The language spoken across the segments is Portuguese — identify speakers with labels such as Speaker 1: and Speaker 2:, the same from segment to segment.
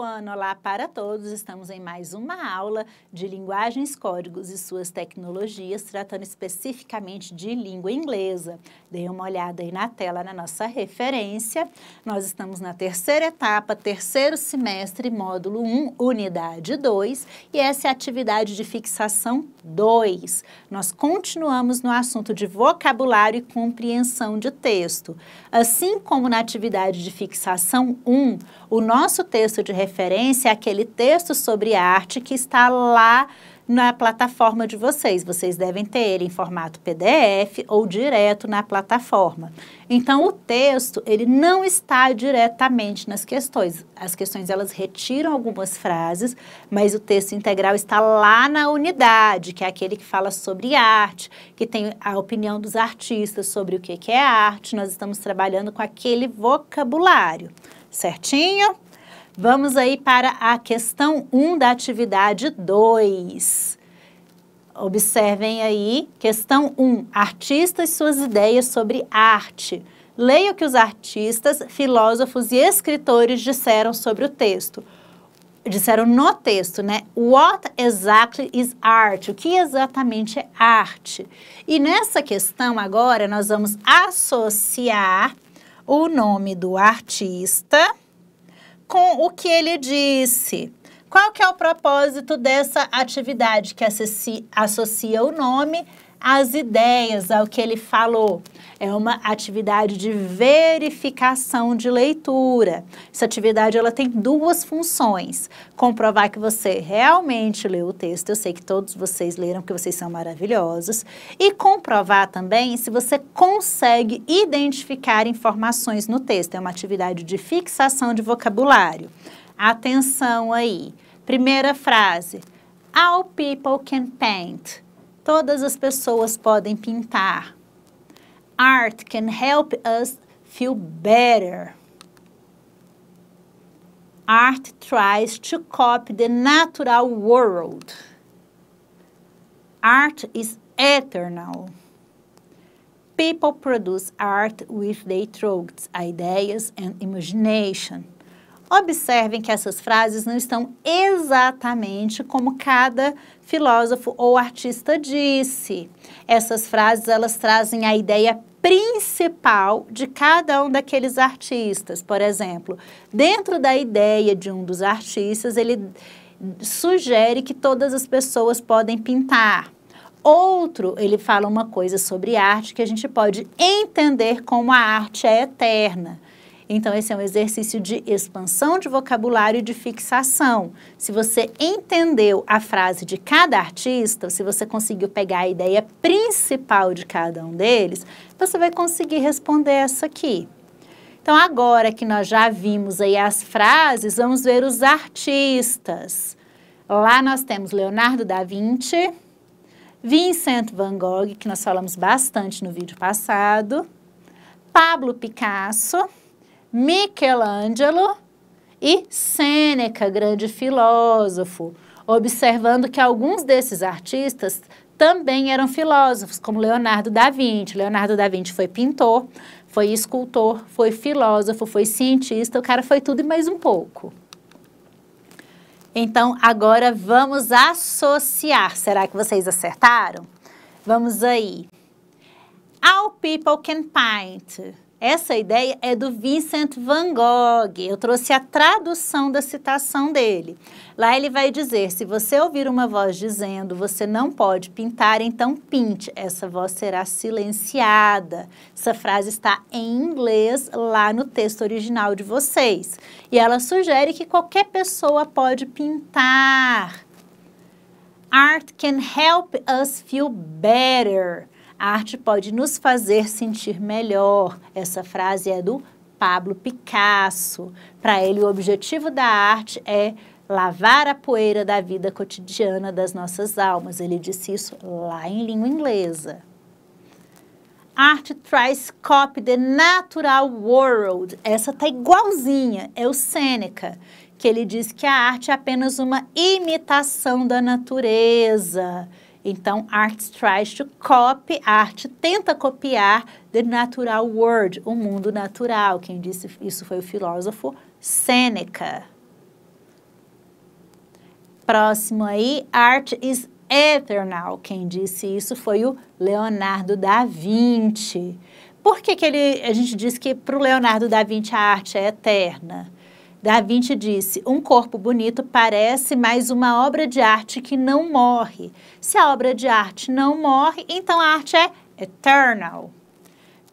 Speaker 1: everyone! Olá para todos! Estamos em mais uma aula de linguagens, códigos e suas tecnologias, tratando especificamente de língua inglesa. Dê uma olhada aí na tela, na nossa referência. Nós estamos na terceira etapa, terceiro semestre, módulo 1, unidade 2, e essa é a atividade de fixação 2. Nós continuamos no assunto de vocabulário e compreensão de texto. Assim como na atividade de fixação 1, o nosso texto de referência é aquele texto sobre arte que está lá na plataforma de vocês. Vocês devem ter ele em formato PDF ou direto na plataforma. Então, o texto, ele não está diretamente nas questões. As questões, elas retiram algumas frases, mas o texto integral está lá na unidade, que é aquele que fala sobre arte, que tem a opinião dos artistas sobre o que é arte. Nós estamos trabalhando com aquele vocabulário, certinho? Vamos aí para a questão 1 da atividade 2. Observem aí, questão 1, artistas e suas ideias sobre arte. Leia o que os artistas, filósofos e escritores disseram sobre o texto. Disseram no texto, né? What exactly is art? O que exatamente é arte? E nessa questão agora nós vamos associar o nome do artista com o que ele disse. Qual que é o propósito dessa atividade que associa o nome às ideias, ao que ele falou? É uma atividade de verificação de leitura. Essa atividade ela tem duas funções. Comprovar que você realmente leu o texto, eu sei que todos vocês leram, porque vocês são maravilhosos. E comprovar também se você consegue identificar informações no texto. É uma atividade de fixação de vocabulário. Atenção aí. Primeira frase. All people can paint. Todas as pessoas podem pintar. Art can help us feel better. Art tries to copy the natural world. Art is eternal. People produce art with their thoughts, ideas and imagination. Observem que essas frases não estão exatamente como cada filósofo ou artista disse. Essas frases, elas trazem a ideia principal de cada um daqueles artistas. Por exemplo, dentro da ideia de um dos artistas, ele sugere que todas as pessoas podem pintar. Outro, ele fala uma coisa sobre arte que a gente pode entender como a arte é eterna. Então, esse é um exercício de expansão de vocabulário e de fixação. Se você entendeu a frase de cada artista, se você conseguiu pegar a ideia principal de cada um deles, você vai conseguir responder essa aqui. Então, agora que nós já vimos aí as frases, vamos ver os artistas. Lá nós temos Leonardo da Vinci, Vincent van Gogh, que nós falamos bastante no vídeo passado, Pablo Picasso, Michelangelo e Sêneca, grande filósofo, observando que alguns desses artistas também eram filósofos, como Leonardo da Vinci. Leonardo da Vinci foi pintor, foi escultor, foi filósofo, foi cientista, o cara foi tudo e mais um pouco. Então, agora vamos associar. Será que vocês acertaram? Vamos aí. All people can paint. Essa ideia é do Vincent van Gogh. Eu trouxe a tradução da citação dele. Lá ele vai dizer, se você ouvir uma voz dizendo você não pode pintar, então pinte. Essa voz será silenciada. Essa frase está em inglês lá no texto original de vocês. E ela sugere que qualquer pessoa pode pintar. Art can help us feel better. A arte pode nos fazer sentir melhor. Essa frase é do Pablo Picasso. Para ele, o objetivo da arte é lavar a poeira da vida cotidiana das nossas almas. Ele disse isso lá em língua inglesa. Art tries copy the natural world. Essa tá igualzinha, é o Sêneca, que ele diz que a arte é apenas uma imitação da natureza. Então, art tries to copy, a arte tenta copiar the natural world, o mundo natural. Quem disse isso foi o filósofo Sêneca. Próximo aí, art is eternal. Quem disse isso foi o Leonardo da Vinci. Por que a gente diz que para o Leonardo da Vinci a arte é eterna? Da Vinci disse, um corpo bonito parece mais uma obra de arte que não morre. Se a obra de arte não morre, então a arte é eternal.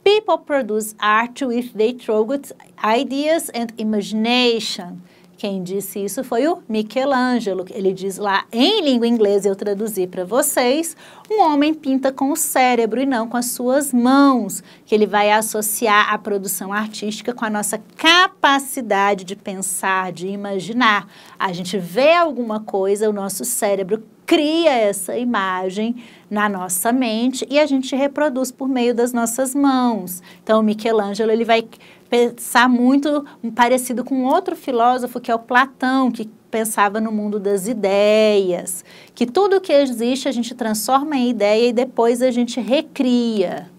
Speaker 1: People produce art with their troubled ideas and imagination. Quem disse isso foi o Michelangelo. Ele diz lá em língua inglesa, eu traduzi para vocês, um homem pinta com o cérebro e não com as suas mãos, que ele vai associar a produção artística com a nossa capacidade de pensar, de imaginar. A gente vê alguma coisa, o nosso cérebro cria essa imagem na nossa mente e a gente reproduz por meio das nossas mãos. Então, o Michelangelo, ele vai pensar muito parecido com outro filósofo, que é o Platão, que pensava no mundo das ideias, que tudo que existe a gente transforma em ideia e depois a gente recria.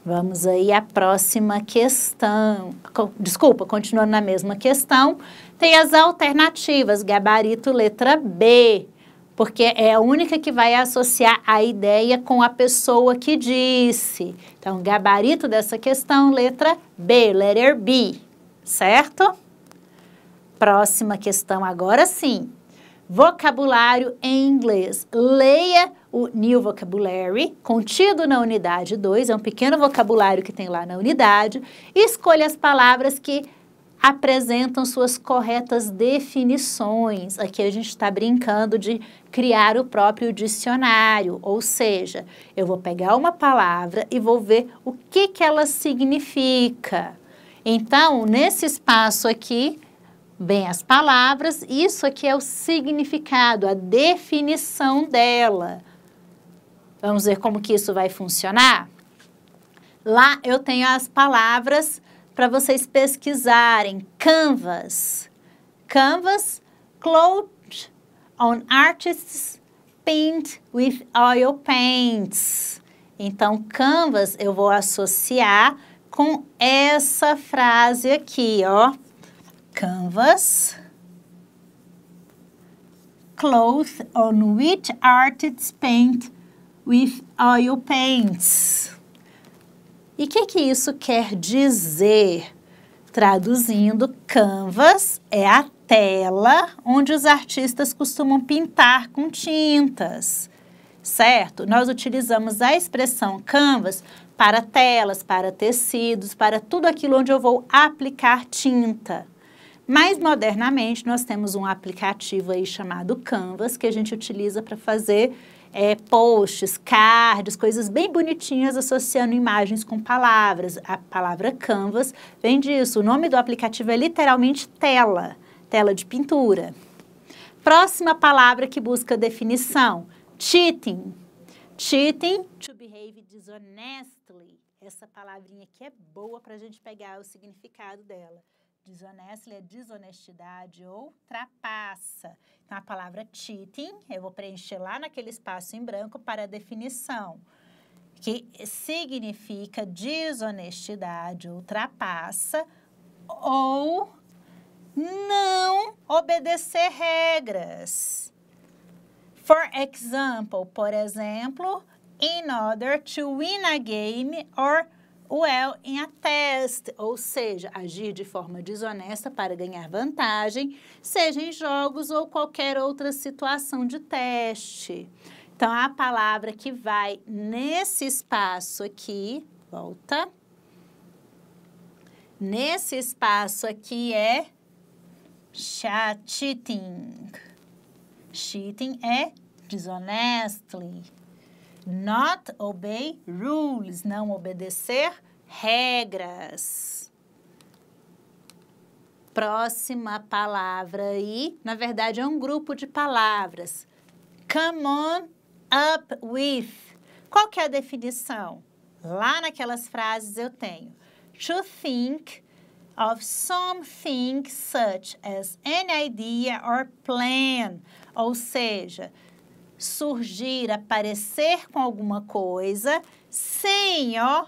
Speaker 1: Vamos aí à próxima questão. Desculpa, continuando na mesma questão, tem as alternativas, gabarito letra B, porque é a única que vai associar a ideia com a pessoa que disse. Então, gabarito dessa questão, letra B, letter B, certo? Próxima questão, agora sim. Vocabulário em inglês. Leia o New Vocabulary, contido na unidade 2, é um pequeno vocabulário que tem lá na unidade. Escolha as palavras que apresentam suas corretas definições. Aqui a gente está brincando de criar o próprio dicionário, ou seja, eu vou pegar uma palavra e vou ver o que ela significa. Então, nesse espaço aqui, vem as palavras, isso aqui é o significado, a definição dela. Vamos ver como que isso vai funcionar? Lá eu tenho as palavras para vocês pesquisarem. Canvas. Canvas, cloth on artists paint with oil paints. Então, canvas eu vou associar com essa frase aqui, ó. Canvas, cloth on which artists paint with oil paints. E o que isso quer dizer? Traduzindo, canvas é a tela onde os artistas costumam pintar com tintas, certo? Nós utilizamos a expressão canvas para telas, para tecidos, para tudo aquilo onde eu vou aplicar tinta. Mais modernamente, nós temos um aplicativo aí chamado Canvas, que a gente utiliza para fazer posts, cards, coisas bem bonitinhas associando imagens com palavras. A palavra Canvas vem disso. O nome do aplicativo é literalmente tela, tela de pintura. Próxima palavra que busca definição, cheating. Cheating, to behave dishonestly. Essa palavrinha aqui é boa para a gente pegar o significado dela. Dishonestly é desonestidade ou trapaça. Então, a palavra cheating, eu vou preencher lá naquele espaço em branco para a definição, que significa desonestidade ou trapaça ou não obedecer regras. For example, por exemplo, in order to win a game or well in a test, ou seja, agir de forma desonesta para ganhar vantagem, seja em jogos ou qualquer outra situação de teste. Então, a palavra que vai nesse espaço aqui, volta, nesse espaço aqui é cheating. Cheating é dishonestly. Not obey rules, não obedecer regras. Próxima palavra aí, na verdade é um grupo de palavras. Come on up with. Qual que é a definição? Lá naquelas frases eu tenho to think of something such as an idea or plan, ou seja, surgir, aparecer com alguma coisa sem, ó,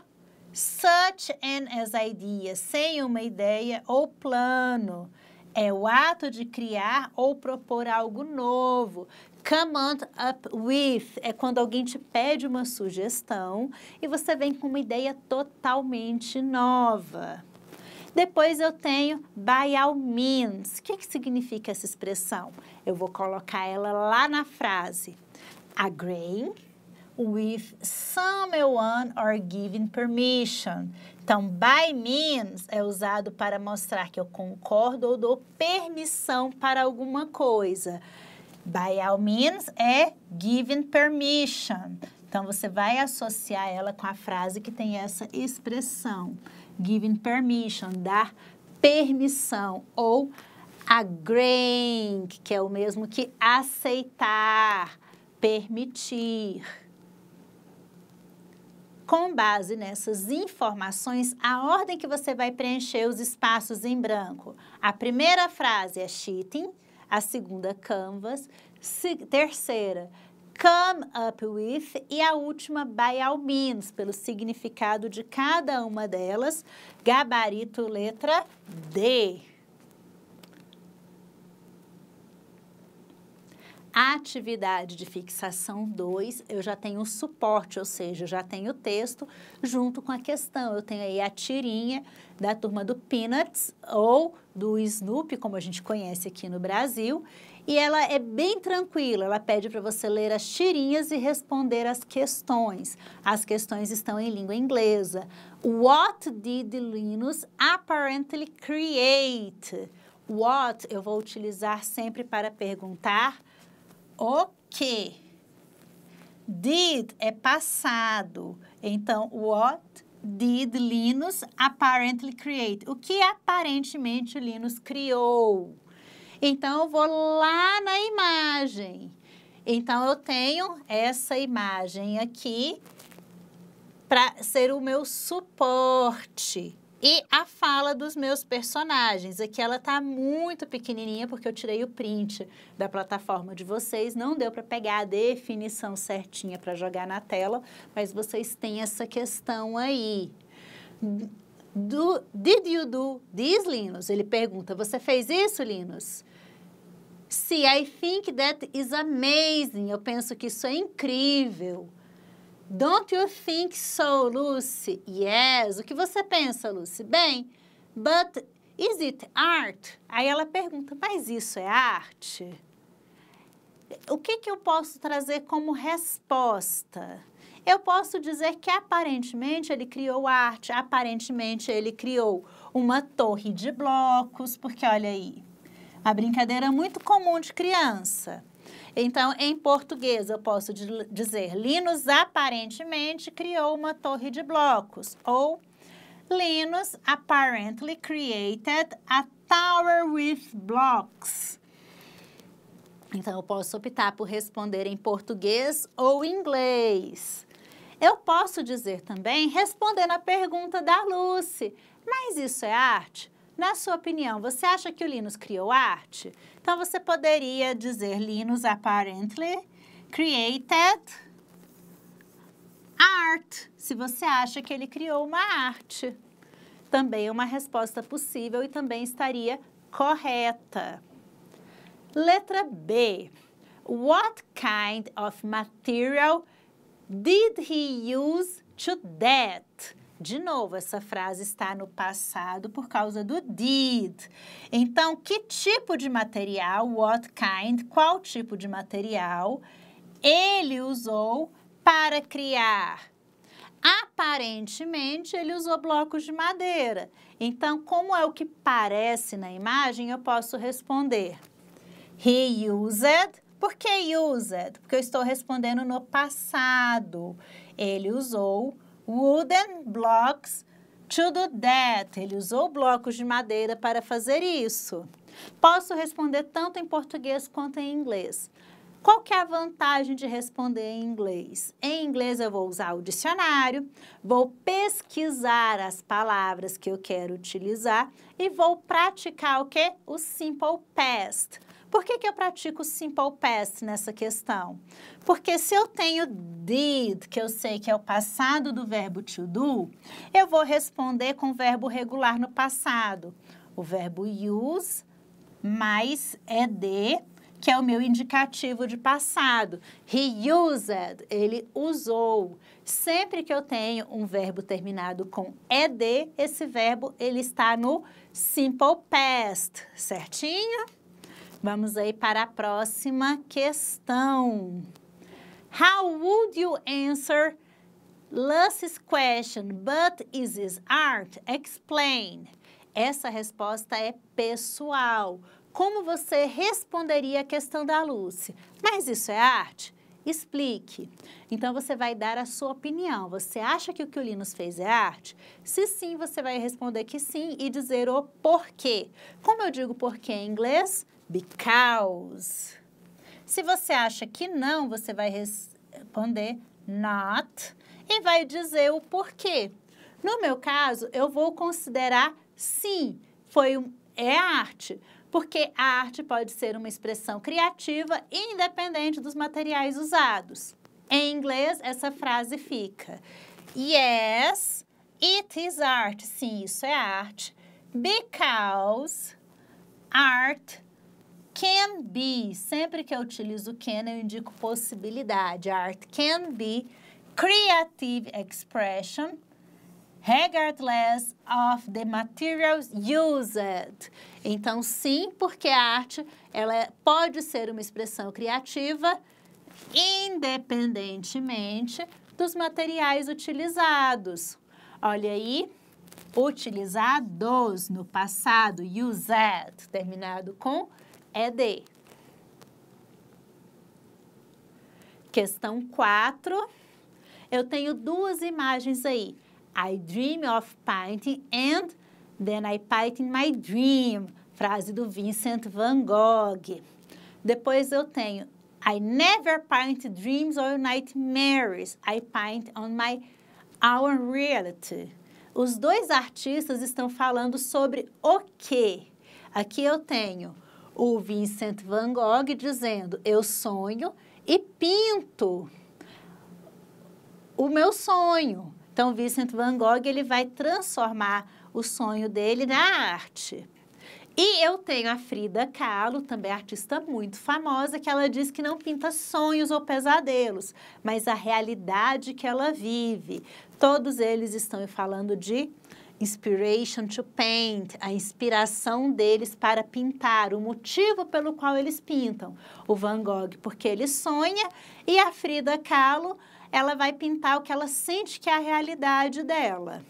Speaker 1: such an as idea, sem uma ideia ou plano. é o ato de criar ou propor algo novo. Come on up with é quando alguém te pede uma sugestão e você vem com uma ideia totalmente nova. Depois eu tenho by all means. O que significa essa expressão? Eu vou colocar ela lá na frase. Agreeing with someone or giving permission. Então, by means é usado para mostrar que eu concordo ou dou permissão para alguma coisa. By all means é giving permission. Então, você vai associar ela com a frase que tem essa expressão. Giving permission, dar permissão. Ou agreeing, que é o mesmo que aceitar, permitir. Com base nessas informações, a ordem que você vai preencher os espaços em branco. A primeira frase é cheating, a segunda canvas, terceira come up with e a última by all means, pelo significado de cada uma delas, gabarito letra D. A atividade de fixação 2, eu já tenho o suporte, ou seja, eu já tenho o texto junto com a questão. Eu tenho aí a tirinha da turma do Peanuts ou do Snoopy, como a gente conhece aqui no Brasil, e ela é bem tranquila, ela pede para você ler as tirinhas e responder as questões. As questões estão em língua inglesa. What did Linus apparently create? What eu vou utilizar sempre para perguntar o que. Did é passado. Então, what did Linus apparently create? O que aparentemente o Linus criou? Então, eu vou lá na imagem. Então, eu tenho essa imagem aqui para ser o meu suporte. E a fala dos meus personagens. Aqui ela tá muito pequenininha porque eu tirei o print da plataforma de vocês. Não deu para pegar a definição certinha para jogar na tela, mas vocês têm essa questão aí. Did you do this, Linus? Ele pergunta, você fez isso, Linus? See, I think that is amazing. Eu penso que isso é incrível. Don't you think so, Lucy? Yes. O que você pensa, Lucy? Bem, but is it art? Aí ela pergunta, mas isso é arte? O que eu posso trazer como resposta? Eu posso dizer que aparentemente ele criou arte, aparentemente ele criou uma torre de blocos, porque olha aí, a brincadeira muito comum de criança. Então, em português, eu posso dizer, Linus aparentemente criou uma torre de blocos. Ou, Linus apparently created a tower with blocks. Então, eu posso optar por responder em português ou inglês. Eu posso dizer também, respondendo a pergunta da Lucy, mas isso é arte? Na sua opinião, você acha que o Linus criou arte? Então, você poderia dizer Linus apparently created art, se você acha que ele criou uma arte. Também é uma resposta possível e também estaria correta. Letra B. What kind of material did he use to that? De novo, essa frase está no passado por causa do did. Então, que tipo de material, what kind, qual tipo de material ele usou para criar? Aparentemente, ele usou blocos de madeira. Então, como é o que parece na imagem, eu posso responder. He used. Por que used? Porque eu estou respondendo no passado. Ele usou wooden blocks to do that. Ele usou blocos de madeira para fazer isso. Posso responder tanto em português quanto em inglês. Qual que é a vantagem de responder em inglês? Em inglês eu vou usar o dicionário, vou pesquisar as palavras que eu quero utilizar e vou praticar o quê? O simple past. Por que eu pratico o simple past nessa questão? Porque se eu tenho did, que eu sei que é o passado do verbo to do, eu vou responder com o verbo regular no passado. O verbo use mais ed, que é o meu indicativo de passado. He used, ele usou. Sempre que eu tenho um verbo terminado com ed, esse verbo ele está no simple past, certinho? Vamos aí para a próxima questão. How would you answer Lucy's question, but is this art? Explain. Essa resposta é pessoal. Como você responderia a questão da Lucy? Mas isso é arte? Explique. Então, você vai dar a sua opinião. Você acha que o que o Linus fez é arte? Se sim, você vai responder que sim e dizer o porquê. Como eu digo porquê em inglês? Because. Se você acha que não, você vai responder not e vai dizer o porquê. No meu caso, eu vou considerar sim, é arte. Porque a arte pode ser uma expressão criativa independente dos materiais usados. Em inglês, essa frase fica: Yes, it is art. Sim, isso é arte. Because art can be. Sempre que eu utilizo can, eu indico possibilidade. Art can be creative expression regardless of the materials used. Então, sim, porque a arte ela pode ser uma expressão criativa independentemente dos materiais utilizados. Olha aí, utilizados no passado, used, terminado com ed. Questão 4. Eu tenho duas imagens aí. I dream of painting and then I paint in my dream. Frase do Vincent van Gogh. Depois eu tenho I never paint dreams or nightmares. I paint on our reality. Os dois artistas estão falando sobre o quê? Aqui eu tenho o Vincent van Gogh dizendo eu sonho e pinto o meu sonho. Então, Vincent van Gogh, ele vai transformar o sonho dele na arte. E eu tenho a Frida Kahlo, também artista muito famosa, que ela diz que não pinta sonhos ou pesadelos, mas a realidade que ela vive. Todos eles estão falando de inspiration to paint, a inspiração deles para pintar, o motivo pelo qual eles pintam. O Van Gogh, porque ele sonha, e a Frida Kahlo, ela vai pintar o que ela sente que é a realidade dela.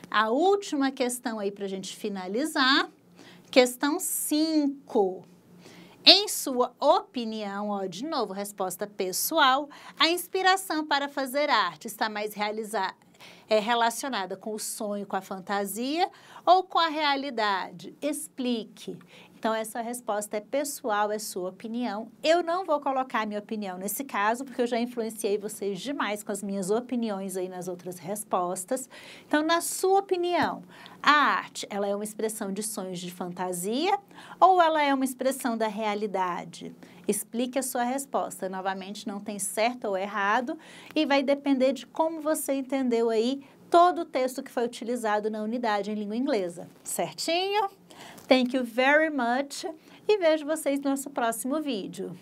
Speaker 1: A última questão aí para a gente finalizar, questão 5. Em sua opinião, ó, de novo, resposta pessoal, a inspiração para fazer arte está mais relacionada com o sonho, com a fantasia ou com a realidade? Explique. Então, essa resposta é pessoal, é sua opinião. Eu não vou colocar a minha opinião nesse caso, porque eu já influenciei vocês demais com as minhas opiniões aí nas outras respostas. Então, na sua opinião, a arte, ela é uma expressão de sonhos de fantasia ou ela é uma expressão da realidade? Explique a sua resposta. Novamente, não tem certo ou errado e vai depender de como você entendeu aí todo o texto que foi utilizado na unidade em língua inglesa. Certinho? Thank you very much e vejo vocês no nosso próximo vídeo.